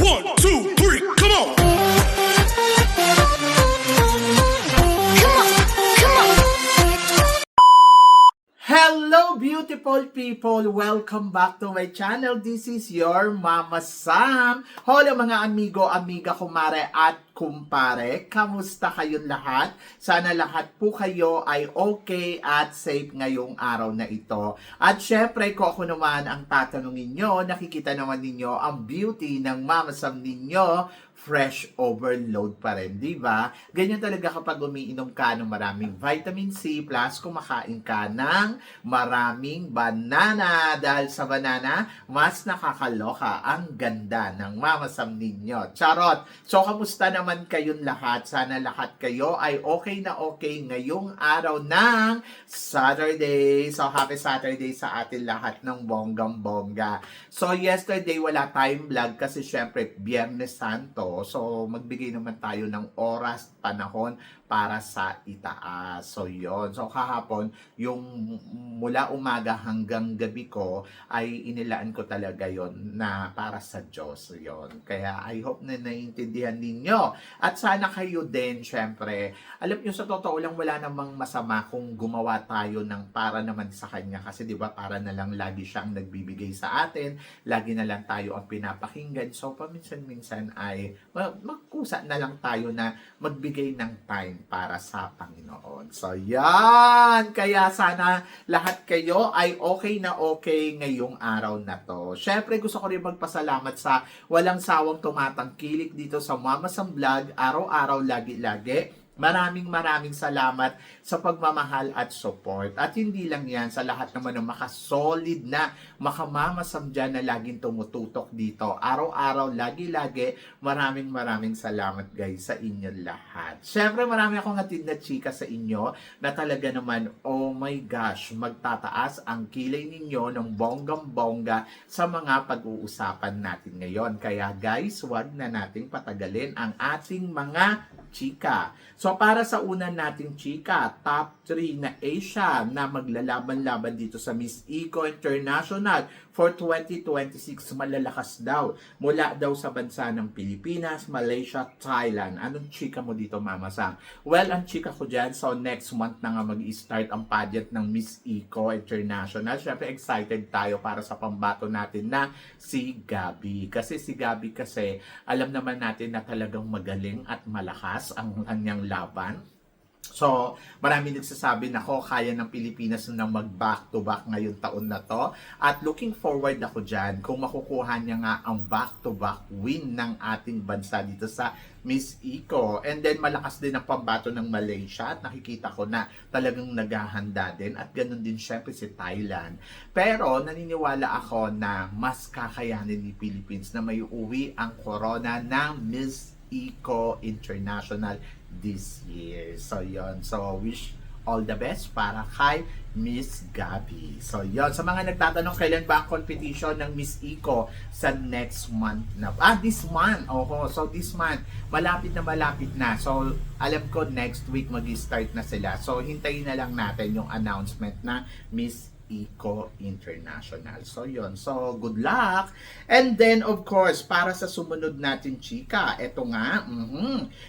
1, 2, 3, come on! Hello beautiful people! Welcome back to my channel. This is your Mama Sam. Hello mga amigo, amiga, kumare at kumpare. Kamusta kayong lahat? Sana lahat po kayo ay okay at safe ngayong araw na ito. At syempre, kung ako naman ang tatanungin nyo, nakikita naman ninyo ang beauty ng Mama Sam ninyo, fresh overload pa rin, di ba? Ganyan talaga kapag umiinom ka ng maraming vitamin C plus kumakain ka ng maraming banana. Dahil sa banana, mas nakakaloka ang ganda ng Mama Sam ninyo. Charot! So, kamusta naman kayong lahat? Sana lahat kayo ay okay na okay ngayong araw ng Saturday. So, happy Saturday sa atin lahat ng bonggang-bongga. So, yesterday wala tayong vlog kasi syempre, Biyernes Santo. So, magbigay naman tayo ng oras, panahon para sa itaas. So, yon. So, kahapon, yung mula umaga hanggang gabi ko, ay inilaan ko talaga yon na para sa Diyos. So, yon. Kaya, I hope na naiintindihan ninyo. At sana kayo din, syempre, alam nyo, sa totoo lang, wala namang masama kung gumawa tayo ng para naman sa Kanya. Kasi, di ba, para na lang lagi siyang nagbibigay sa atin. Lagi na lang tayo ang pinapakinggan. So, paminsan-minsan ay magkusa na lang tayo na magbigay ng time para sa Panginoon. So, yan! Kaya sana lahat kayo ay okay na okay ngayong araw na to. Syempre, gusto ko rin magpasalamat sa walang sawang tumatangkilik dito sa Mama Sam Vlog, araw-araw, lagi-lagi. Maraming salamat sa pagmamahal at support. At hindi lang yan, sa lahat naman ng makasolid na makamamasam dyan na laging tumututok dito. Araw-araw, lagi-lagi, maraming salamat guys sa inyo lahat. Siyempre, marami akong hatid na chika sa inyo na talaga naman, oh my gosh, magtataas ang kilay ninyo ng bonggang-bongga sa mga pag-uusapan natin ngayon. Kaya guys, wag na nating patagalin ang ating mga chika. So, para sa una nating chika, top 3 na Asia na maglalaban-laban dito sa Miss Eco International for 2026, malalakas daw. Mula daw sa bansa ng Pilipinas, Malaysia, Thailand. Anong chika mo dito, Mama Sam? Well, ang chika ko dyan, so next month na nga mag-i-start ang pageant ng Miss Eco International. Siyempre, excited tayo para sa pambato natin na si Gabi. Kasi si Gabi kasi, alam naman natin na talagang magaling at malakas ang kanyang laban. So, marami nagsasabi na kaya ng Pilipinas na mag-back-to-back ngayong taon na to. At looking forward ako dyan kung makukuha niya nga ang back-to-back win ng ating bansa dito sa Miss Eco. And then, malakas din ang pambato ng Malaysia at nakikita ko na talagang naghahanda din. At ganun din syempre si Thailand. Pero, naniniwala ako na mas kakayanin ni Philippines na may uwi ang corona ng Miss Eco International this year. So, yon. So, wish all the best para kay Miss Gabi. So, yon. Sa mga nagtatanong, kailan ba ang competition ng Miss Eco sa next month na? This month. So, this month. Malapit na. So, alam ko next week mag-start na sila. So, hintayin na lang natin yung announcement na Miss Eco International. So, yon. So, good luck. And then, of course, para sa sumunod natin, chika, eto nga,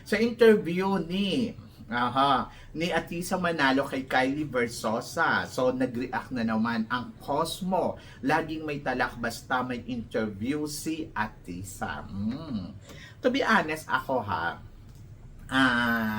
sa interview ni Atisa Manalo kay Kylie Versosa. So, nag-react na naman ang Cosmo. Laging may talak basta may interview si Atisa. To be honest, ako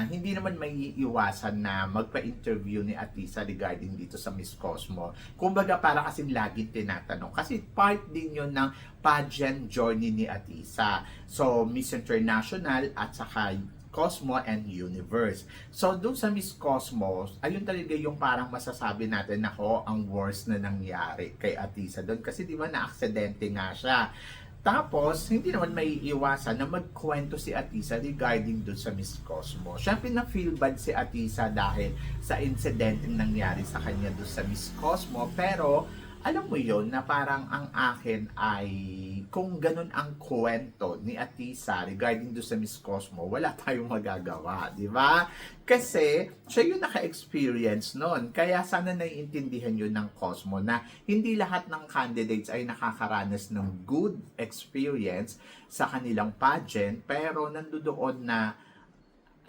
hindi naman may iwasan na magpa-interview ni Atisa regarding dito sa Miss Cosmo. Kumbaga, para kasing laging tinatanong. Kasi part din yun ng pageant journey ni Atisa. So, Miss International at saka Cosmo and Universe. So, doon sa Miss Cosmo, ayun talaga yung parang masasabi natin na ang worst na nangyari kay Atisa doon. Kasi di ba na-aksidente nga siya. Tapos, hindi naman may iwasan na magkwento si Atisa regarding doon sa Miss Cosmo. Siyempre na-feel bad si Atisa dahil sa incident nangyari sa kanya doon sa Miss Cosmo. Pero, Alam mo yon na parang ang akin ay kung ganun ang kwento ni Atisa regarding do sa Miss Cosmo, wala tayong magagawa, di ba? Kasi siya yung naka-experience noon. Kaya sana naiintindihan yun ng Cosmo na hindi lahat ng candidates ay nakakaranas ng good experience sa kanilang pageant, pero nandoon na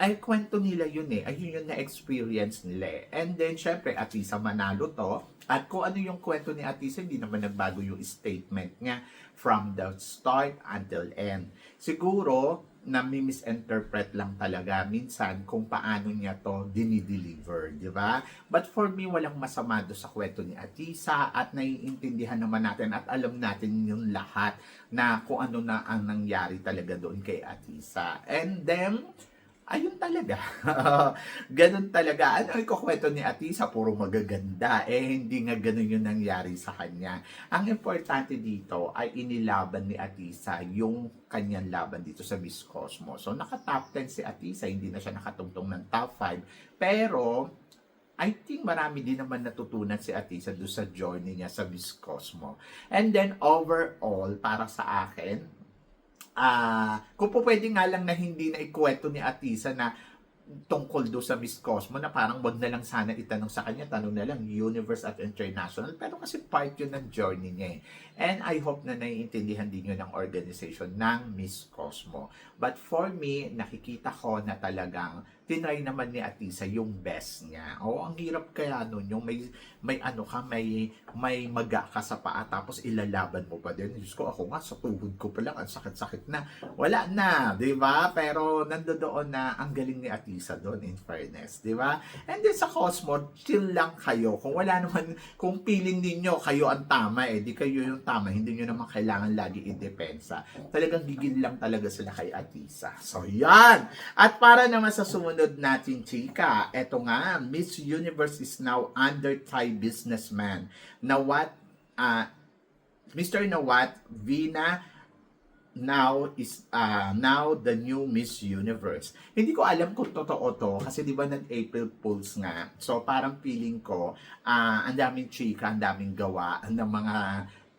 ay kwento nila yun eh. Ayun yung na-experience nila eh. And then, syempre, Atisa manalo to. At kung ano yung kwento ni Atisa, hindi naman nagbago yung statement niya from the start until end. Siguro, nami-misinterpret lang talaga minsan kung paano niya to dinideliver, di ba? But for me, walang masama do sa kwento ni Atisa at naiintindihan naman natin at alam natin yung lahat na kung ano na ang nangyari talaga doon kay Atisa. And then, ayun talaga. Ganun talaga. Ano yung kukwento ni Atisa? Puro magaganda. Hindi nga ganun yung nangyari sa kanya. Ang importante dito ay inilaban ni Atisa yung kanyang laban dito sa Miss Cosmo. So, naka-top 10 si Atisa. Hindi na siya nakatungtong ng top 5. Pero, I think marami din naman natutunan si Atisa doon sa journey niya sa Miss Cosmo. And then, overall, para sa akin, kung po pwede nga lang na hindi na ikwento ni Atisa na tungkol do sa Miss Cosmo na parang wag na lang sana itanong sa kanya, tanong na lang Universe at International, pero kasi part yun ng journey niya eh. And I hope na naiintindihan din yun ng organization ng Miss Cosmo. But for me, nakikita ko na talagang tinry naman ni Atisa yung best niya. Ang hirap kaya nun, yung may ano ka, may maga ka sa paa, tapos ilalaban mo pa din. Diyos ko, ako nga, sa tuhod ko pa lang, ang sakit-sakit na. Wala na, di ba? Pero nandoon na ang galing ni Atisa doon, in fairness, di ba? And then sa Cosmo, chill lang kayo. Kung wala naman, kung feeling ninyo, kayo ang tama di kayo yung tama, hindi nyo naman kailangan lagi i-depensa. Talagang gigil lang talaga sila kay Atisa. So, yan! At para naman sa sumunod natin, chika, eto nga, Miss Universe is now under Thai businessman. Nawat, Mr. Nawat Vina now the new Miss Universe. Hindi ko alam kung totoo to kasi di ba nag-April Fools nga. So parang feeling ko ang daming chika, ang daming gawa ng mga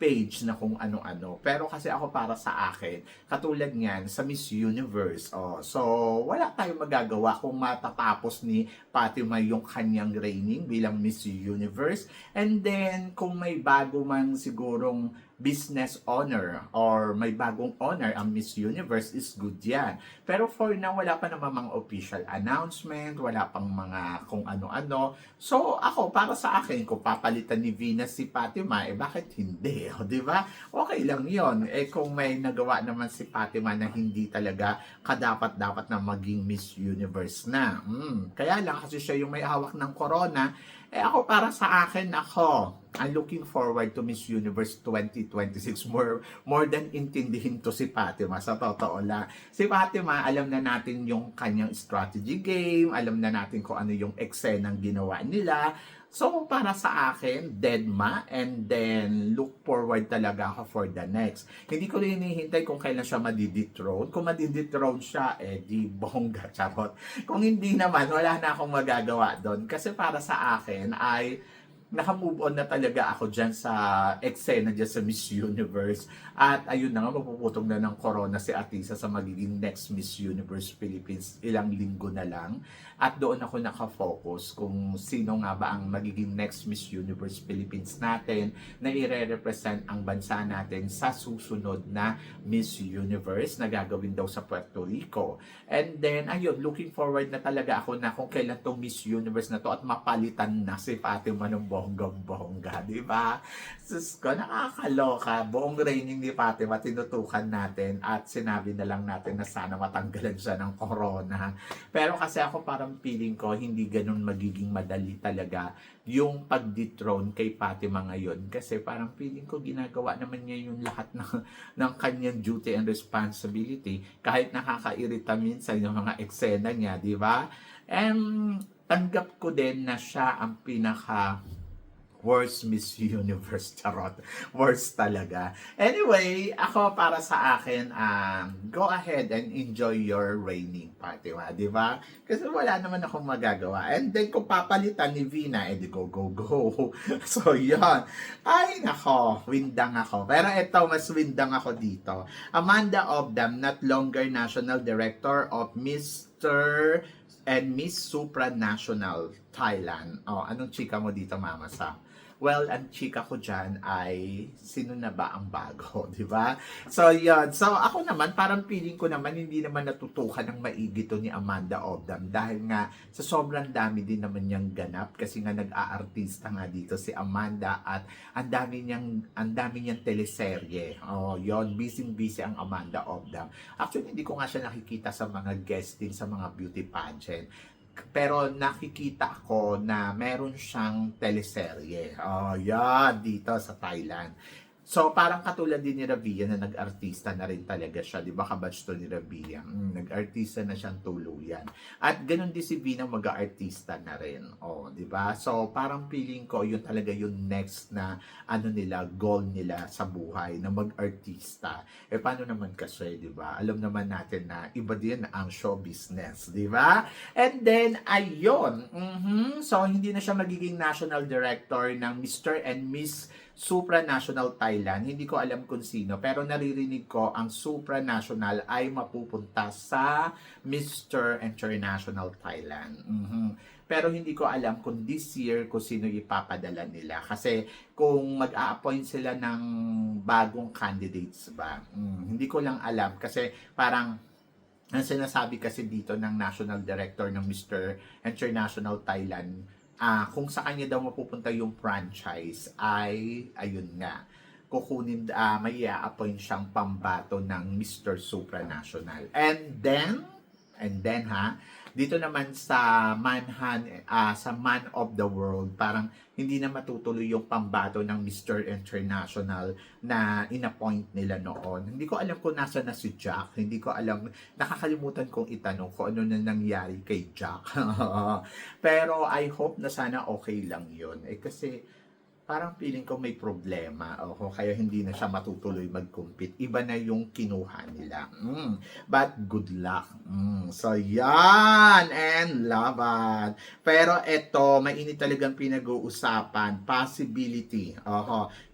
page na kung ano-ano. Pero kasi ako para sa akin, katulad niyan sa Miss Universe. So wala tayong magagawa kung matatapos ni Fatima yung kanyang reigning bilang Miss Universe. And then kung may bago man sigurong business owner or may bagong owner ang Miss Universe is good yan. Pero for now, wala pa naman mga official announcement, wala pang mga kung ano-ano. So ako, para sa akin, kung papalitan ni Venus si Fatima, bakit hindi? Di ba? Okay lang yon. Kung may nagawa naman si Fatima na hindi talaga kadapat-dapat na maging Miss Universe na. Kaya lang kasi siya yung may hawak ng corona. Ako para sa akin, I'm looking forward to Miss Universe 2026 more than intindihin to si Fatima, sa totoo lang. Si Fatima, alam na natin yung kanyang strategy game, alam na natin kung ano yung eksenang ginawa nila. So, para sa akin, deadma, and then look forward talaga ako for the next. Hindi ko rin hinihintay kung kailan siya madidethrone. Kung madidethrone siya, di bongga, charot. Kung hindi naman, wala na akong magagawa doon. Kasi para sa akin, ay naka-move on na talaga ako dyan sa eksena dyan sa Miss Universe. At ayun na nga, mapuputong na ng corona si Atisa sa magiging next Miss Universe Philippines. Ilang linggo na lang. At doon ako nakafocus kung sino nga ba ang magiging next Miss Universe Philippines natin na ire-represent ang bansa natin sa susunod na Miss Universe na gagawin daw sa Puerto Rico. And then, ayun, looking forward na talaga ako na kung kailan tong Miss Universe na to at mapalitan na si Fatima ng bonggang-bongga, di ba? Sus ko, nakakaloka. Buong reigning ni Fatima, tinutukan natin at sinabi na lang natin na sana matanggalan siya ng corona. Pero kasi ako parang feeling ko, hindi ganun magiging madali talaga yung pag-dethrone kay Fatima ngayon. Kasi parang feeling ko, ginagawa naman niya yung lahat ng kanyang duty and responsibility. Kahit nakakairita minsan yung mga eksena niya, di ba? And tanggap ko din na siya ang Worst Miss Universe, charot. Worst talaga. Anyway, ako para sa akin, go ahead and enjoy your reigning party, di ba? Kasi wala naman akong magagawa. And then kung papalitan ni Vina, edi go, go, go. So, yon. Ay, nako, windang ako. Pero ito, mas windang ako dito. Amanda Obdam, not longer National Director of Mr. and Miss Supranational Thailand. Oh, anong chika mo dito, Mama Sam? Well, ang chika ko dyan ay sino na ba ang bago, di ba? So, yun. So, ako naman, parang feeling ko naman, hindi naman natutukan ng maigi to ni Amanda Obdam dahil nga sa sobrang dami din naman niyang ganap kasi nga nag-aartista nga dito si Amanda at ang dami niyang teleserye. Oh, yon, busy ang Amanda Obdam. Actually, hindi ko nga siya nakikita sa mga guesting sa mga beauty pageant. Pero nakikita ko na meron siyang teleserye. Oh, yan, dito sa Thailand. So, parang katulad din ni Rabia na nag-artista na rin talaga siya. Di ba, kabatch to ni Rabia? Nag-artista na siyang tuluyan. At ganun din si Vina mag-artista na rin. Oh, di ba? So, parang feeling ko, yun talaga yung next na goal nila sa buhay, na mag-artista. Eh, paano naman kasi, di ba? Alam naman natin na iba din ang show business, di ba? And then, ayun. So, hindi na siya magiging national director ng Mr. and Miss Supranational Thailand. Hindi ko alam kung sino, pero naririnig ko ang Supranational ay mapupunta sa Mr. International Thailand. Pero hindi ko alam kung this year kung sino ipapadala nila. Kasi kung mag-a-appoint sila ng bagong candidates ba, hindi ko lang alam. Kasi parang ang sinasabi kasi dito ng National Director ng Mr. International Thailand, kung sa kanya daw mapupunta yung franchise ay, ayun nga, kukunin, may i-appoint siyang pambato ng Mr. Supranational. And then dito naman sa sa Man of the World, parang hindi na matutuloy yung pambato ng Mr. International na inappoint nila noon. Hindi ko alam kung nasa na si Jack. Hindi ko alam, nakakalimutan kong itanong kung ano na nangyari kay Jack. Pero I hope na sana okay lang yun. Kasi parang feeling ko may problema. Kaya hindi na siya matutuloy mag-compete. Iba na yung kinuha nila. But good luck. So, yan. And laban. Pero eto, mainit talagang pinag-uusapan. Possibility.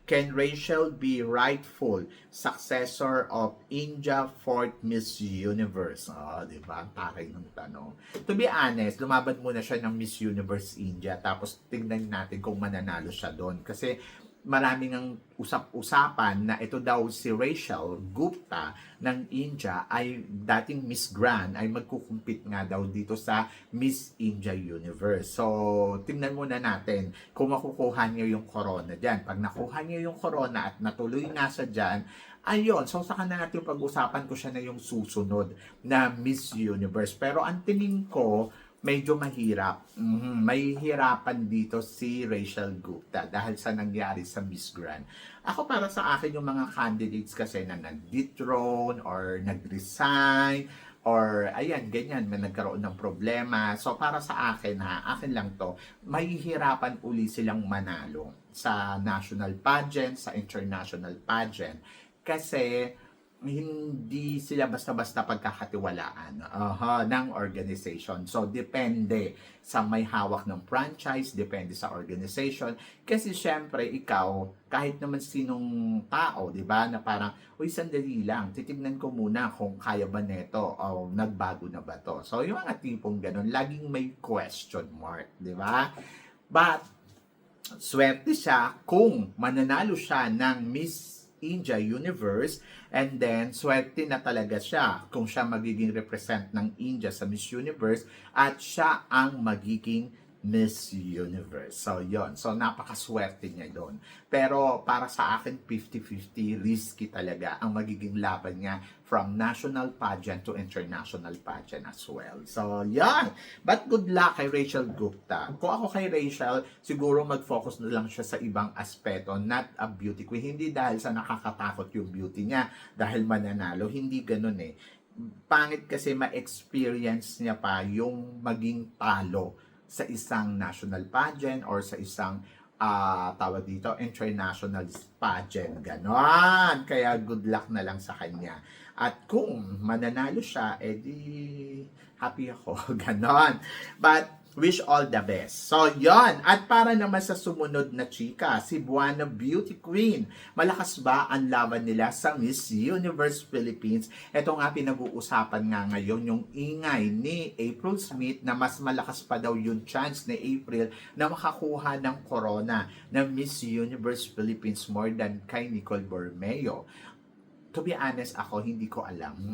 Can Rachel be rightful successor of India 4th Miss Universe? Diba? Ang takay ng tanong. To be honest, lumaban muna siya ng Miss Universe India, tapos tignan natin kung mananalo siya doon. Kasi maraming ang usap-usapan na ito daw si Rachel Gupta ng India ay dating Miss Grand ay magkukumpit nga daw dito sa Miss India Universe. So, tingnan muna natin kung makukuha niya yung corona dyan. Pag nakuha niya yung corona at natuloy nga siya dyan, ayun, so saka na natin pag-usapan ko siya na yung susunod na Miss Universe. Pero ang tingin ko, medyo mahirap. May hirapan dito si Rachel Gupta dahil sa nangyari sa Miss Grand. Ako para sa akin yung mga candidates kasi na nag-dethrone or nag-resign or ayan, ganyan, may nagkaroon ng problema. So para sa akin akin lang to, mahihirapan uli silang manalo sa national pageant, sa international pageant. Kasi hindi sila basta-basta pagkakatiwalaan ng organization. So, depende sa may hawak ng franchise, depende sa organization. Kasi syempre, ikaw, kahit naman sinong tao, di ba, na parang, uy, sandali lang, titignan ko muna kung kaya ba neto o nagbago na ba to. So, yung mga tipong ganun, laging may question mark, di ba? But, swerte siya kung mananalo siya ng Miss India Universe, and then swerte na talaga siya kung siya magiging represent ng India sa Miss Universe at siya ang magiging Miss Universe. So, yon. So, napakaswerte niya doon. Pero, para sa akin, 50-50, risky talaga ang magiging laban niya from national pageant to international pageant as well. So, yan. But good luck kay Rachel Gupta. Kung ako kay Rachel, siguro mag-focus na lang siya sa ibang aspeto, not a beauty queen. Hindi dahil sa nakakatakot yung beauty niya, dahil mananalo. Hindi ganun eh. Pangit kasi ma-experience niya pa yung maging talo sa isang national pageant or sa isang tawag dito, international pageant, ganon. Kaya good luck na lang sa kanya. At kung mananalo siya, edi happy ako, ganon. But wish all the best. So, yon. At para naman sa sumunod na chika, si Buana Beauty Queen. Malakas ba ang laban nila sa Miss Universe Philippines? Ito nga pinag-uusapan nga ngayon yung ingay ni April Smith na mas malakas pa daw yung chance ni April na makakuha ng corona ng Miss Universe Philippines more than kay Nicole Borromeo. To be honest, ako, hindi ko alam.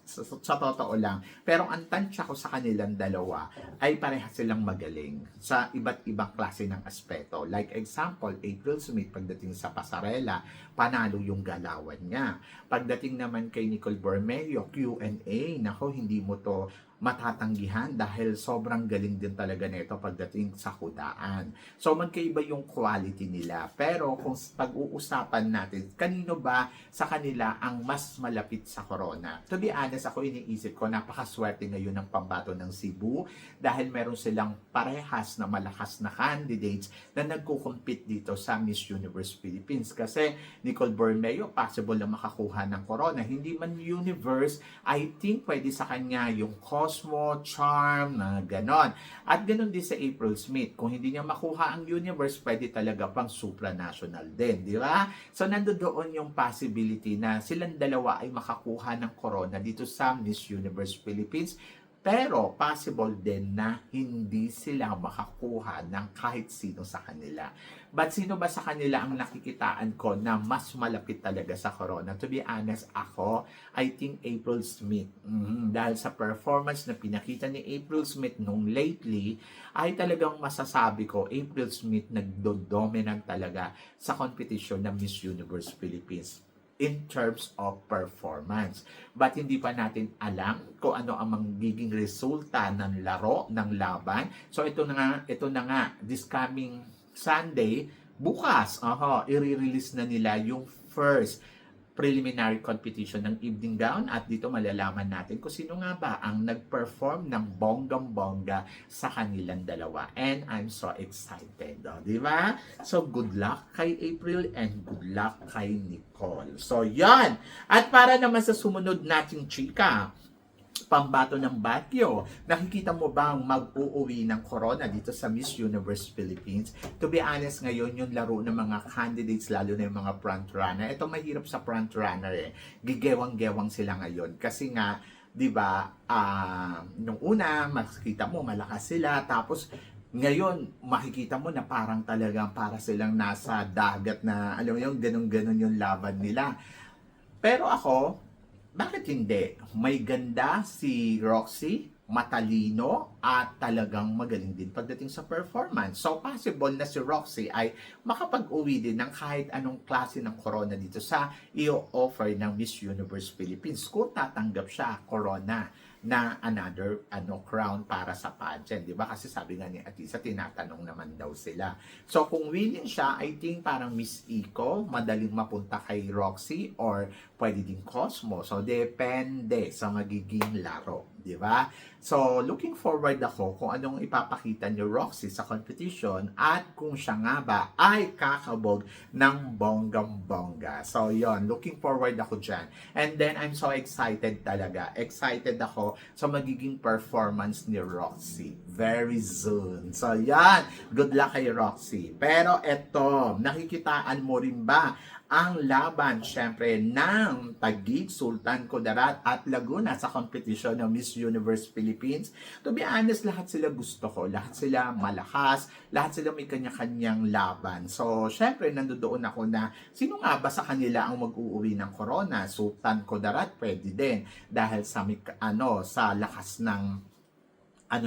Sa totoo lang. Pero ang tansya ko sa kanilang dalawa ay parehas silang magaling sa iba't ibang klase ng aspeto. Like example, April Smith, pagdating sa pasarela, panalo yung galawan niya. Pagdating naman kay Nicole Borromeo, Q&A, nako, hindi mo to matatanggihan dahil sobrang galing din talaga nito pagdating sa kudaan. So magkaiba yung quality nila. Pero kung pag-uusapan natin, kanino ba sa kanila ang mas malapit sa corona? To be honest, ako iniisip ko, napakaswerte ngayon ng pambato ng Cebu dahil meron silang parehas na malakas na candidates na nagkukumpit dito sa Miss Universe Philippines. Kasi Nicole Borromeo, possible na makakuha ng corona. Hindi man universe, I think pwede sa kanya yung Cosmo, Charm, na ganon. At ganon din sa April Smith. Kung hindi niya makuha ang universe, pwede talaga pang supranational din, di ba? So, nandoon yung possibility na silang dalawa ay makakuha ng corona dito sa Miss Universe Philippines. Pero, possible din na hindi sila makakuha ng kahit sino sa kanila. But sino ba sa kanila ang nakikitaan ko na mas malapit talaga sa corona? To be honest, ako, I think April Smith. Dahil sa performance na pinakita ni April Smith nung lately, ay talagang masasabi ko, April Smith nagdo-dominant talaga sa competition ng Miss Universe Philippines in terms of performance. But hindi pa natin alam kung ano ang magiging resulta ng laro, ng laban. So ito na nga, this coming Sunday, bukas, i-release na nila yung first preliminary competition ng evening gown at dito malalaman natin kung sino nga ba ang nag-perform ng bonggang-bongga sa kanilang dalawa. And I'm so excited, di ba? So good luck kay April and good luck kay Nicole. So yan. At para naman sa sumunod nating chika, pambato ng Baguio. Nakikita mo ba ang mag-uuwi ng corona dito sa Miss Universe Philippines? To be honest, ngayon yung laro ng mga candidates, lalo na yung mga frontrunner. Ito mahirap sa frontrunner eh. Gigewang-gewang sila ngayon. Kasi nga, di ba, nung una, makikita mo, malakas sila. Tapos, ngayon, makikita mo na parang talagang para silang nasa dagat na, alam mo yung ganun-ganun yung laban nila. Pero ako, bakit hindi? May ganda si Roxy, matalino, at talagang magaling din pagdating sa performance. So, possible na si Roxy ay makapag-uwi din ng kahit anong klase ng corona dito sa i-offer ng Miss Universe Philippines kung tatanggap siya corona na another crown para sa pageant, di ba? Kasi sabi nga ni Atisa, tinatanong naman daw sila. So kung willing siya, I think parang Miss Eco, madaling mapunta kay Roxy or pwede din Cosmo. So depende sa magiging laro, di ba? So looking forward ako kung anong ipapakita ni Roxy sa competition at kung siya nga ba ay kakabog ng bonggang-bongga. So yon, looking forward ako dyan. And then I'm so excited talaga. Excited ako sa magiging performance ni Roxy very soon. So yan, good luck kay Roxy. Pero eto, nakikitaan mo rin ba ang laban, syempre, ng Taguig, Sultan Kudarat at Laguna sa competition ng Miss Universe Philippines? To be honest, lahat sila gusto ko. Lahat sila malakas. Lahat sila may kanya-kanyang laban. So, syempre, nandoon ako na sino nga ba sa kanila ang mag-uuwi ng corona? Sultan Kudarat, pwede din. Dahil sa, sa lakas ng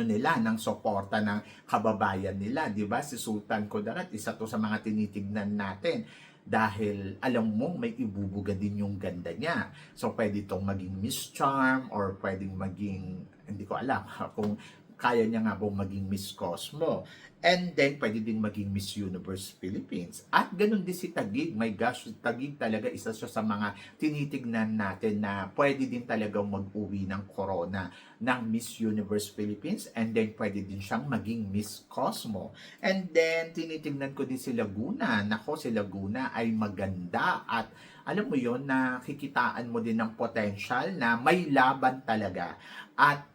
nila, ng suporta ng kababayan nila, di ba? Si Sultan Kudarat, isa to sa mga tinitignan natin dahil alam mo may ibubuga din yung ganda niya. So pwede itong maging Miss Charm or pwedeng maging, hindi ko alam kung kaya niya nga bang maging Miss Cosmo. And then, pwede din maging Miss Universe Philippines. At ganun din si Taguig. My gosh, si Taguig talaga isa siya sa mga tinitignan natin na pwede din talagang mag-uwi ng corona ng Miss Universe Philippines. And then, pwede din siyang maging Miss Cosmo. And then, tinitignan ko din si Laguna. Nako, si Laguna ay maganda at alam mo yon, nakikitaan mo din ng potential na may laban talaga. At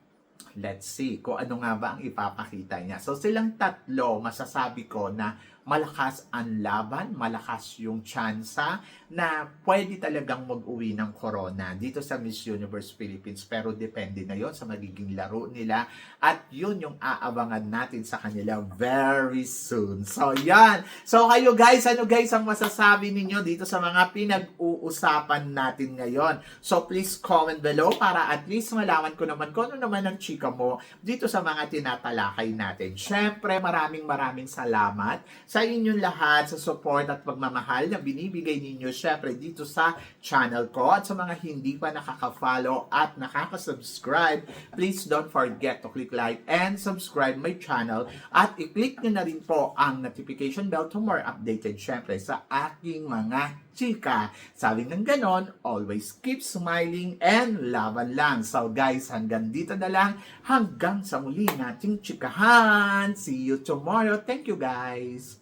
let's see kung ano nga ba ang ipapakita niya. So silang tatlo, masasabi ko na malakas ang laban, malakas yung tsansa na pwede talagang mag-uwi ng corona dito sa Miss Universe Philippines. Pero depende na yon sa magiging laro nila at yun yung aabangan natin sa kanila very soon. So yan. So kayo guys, ano guys ang masasabi ninyo dito sa mga pinag-uusapan natin ngayon? So please comment below para at least malaman ko naman kung ano naman ang chika mo dito sa mga tinatalakay natin. Syempre, maraming salamat sa inyong lahat sa support at pagmamahal na binibigay ninyo syempre dito sa channel ko. At sa mga hindi pa nakaka-follow at nakaka-subscribe, please don't forget to click like and subscribe my channel at i-click nyo na rin po ang notification bell to more updated syempre sa aking mga chika. Sabi ng ganon, always keep smiling and laban lang. So guys, hanggang dito na lang. Hanggang sa muli nating chikahan. See you tomorrow. Thank you guys.